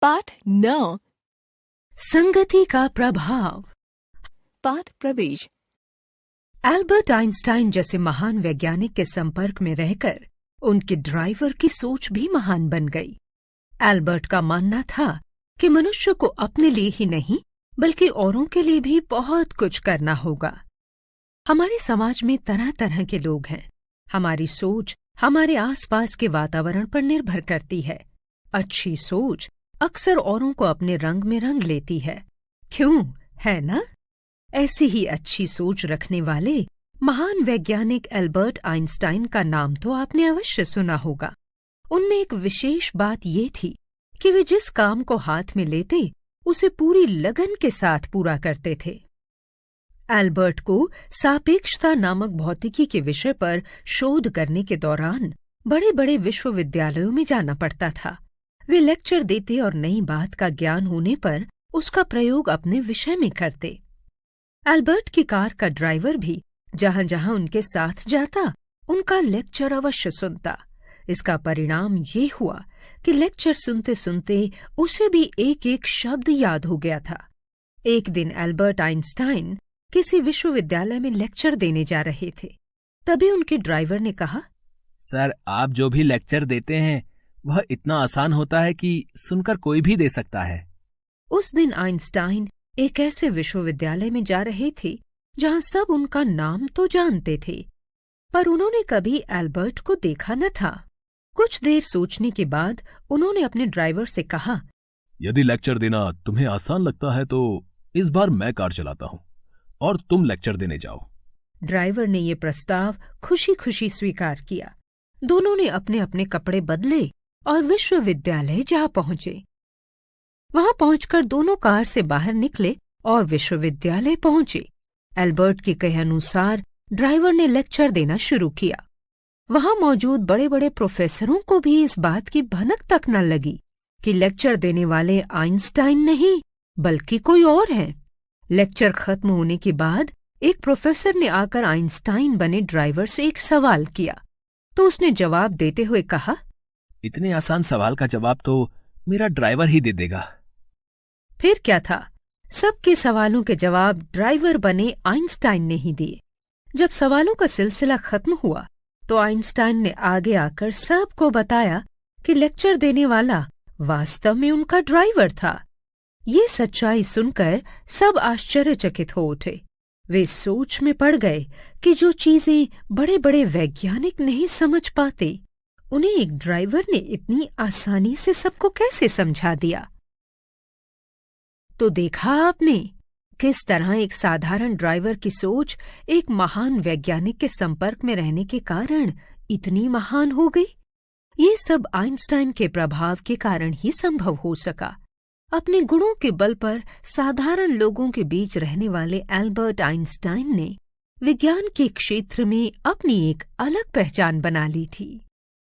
पाठ 9 संगति का प्रभाव। पाठ प्रवेश। एल्बर्ट आइंस्टाइन जैसे महान वैज्ञानिक के संपर्क में रहकर उनके ड्राइवर की सोच भी महान बन गई। एल्बर्ट का मानना था कि मनुष्य को अपने लिए ही नहीं बल्कि औरों के लिए भी बहुत कुछ करना होगा। हमारे समाज में तरह तरह के लोग हैं। हमारी सोच हमारे आसपास के वातावरण पर निर्भर करती है। अच्छी सोच अक्सर औरों को अपने रंग में रंग लेती है। क्यों, है ना? ऐसी ही अच्छी सोच रखने वाले महान वैज्ञानिक एल्बर्ट आइंस्टाइन का नाम तो आपने अवश्य सुना होगा। उनमें एक विशेष बात ये थी कि वे जिस काम को हाथ में लेते उसे पूरी लगन के साथ पूरा करते थे। एल्बर्ट को सापेक्षता नामक भौतिकी के विषय पर शोध करने के दौरान बड़े बड़े विश्वविद्यालयों में जाना पड़ता था। वे लेक्चर देते और नई बात का ज्ञान होने पर उसका प्रयोग अपने विषय में करते। एल्बर्ट की कार का ड्राइवर भी जहां जहां उनके साथ जाता उनका लेक्चर अवश्य सुनता। इसका परिणाम ये हुआ कि लेक्चर सुनते सुनते उसे भी एक एक शब्द याद हो गया था। एक दिन एल्बर्ट आइंस्टाइन किसी विश्वविद्यालय में लेक्चर देने जा रहे थे। तभी उनके ड्राइवर ने कहा, सर, आप जो भी लेक्चर देते हैं वह इतना आसान होता है कि सुनकर कोई भी दे सकता है। उस दिन आइंस्टाइन एक ऐसे विश्वविद्यालय में जा रहे थे जहां सब उनका नाम तो जानते थे, पर उन्होंने कभी एल्बर्ट को देखा न था। कुछ देर सोचने के बाद उन्होंने अपने ड्राइवर से कहा, यदि लेक्चर देना तुम्हें आसान लगता है तो इस बार मैं कार चलाता हूँ और तुम लेक्चर देने जाओ। ड्राइवर ने यह प्रस्ताव खुशी खुशी स्वीकार किया। दोनों ने अपने अपने कपड़े बदले और विश्वविद्यालय जा पहुंचे। वहां पहुंचकर दोनों कार से बाहर निकले और विश्वविद्यालय पहुंचे। एल्बर्ट के कहे अनुसार ड्राइवर ने लेक्चर देना शुरू किया। वहां मौजूद बड़े बड़े प्रोफेसरों को भी इस बात की भनक तक न लगी कि लेक्चर देने वाले आइंस्टाइन नहीं बल्कि कोई और हैं। लेक्चर खत्म होने के बाद एक प्रोफेसर ने आकर आइंस्टाइन बने ड्राइवर से एक सवाल किया तो उसने जवाब देते हुए कहा, इतने आसान सवाल का जवाब तो मेरा ड्राइवर ही दे देगा। फिर क्या था, सबके सवालों के जवाब ड्राइवर बने आइंस्टाइन ने ही दिए। जब सवालों का सिलसिला खत्म हुआ तो आइंस्टाइन ने आगे आकर सबको बताया कि लेक्चर देने वाला वास्तव में उनका ड्राइवर था। ये सच्चाई सुनकर सब आश्चर्यचकित हो उठे। वे सोच में पड़ गए कि जो चीजें बड़े बड़े वैज्ञानिक नहीं समझ पाते उन्हें एक ड्राइवर ने इतनी आसानी से सबको कैसे समझा दिया। तो देखा आपने किस तरह एक साधारण ड्राइवर की सोच एक महान वैज्ञानिक के संपर्क में रहने के कारण इतनी महान हो गई। ये सब आइंस्टाइन के प्रभाव के कारण ही संभव हो सका। अपने गुणों के बल पर साधारण लोगों के बीच रहने वाले एल्बर्ट आइंस्टाइन ने विज्ञान के क्षेत्र में अपनी एक अलग पहचान बना ली थी।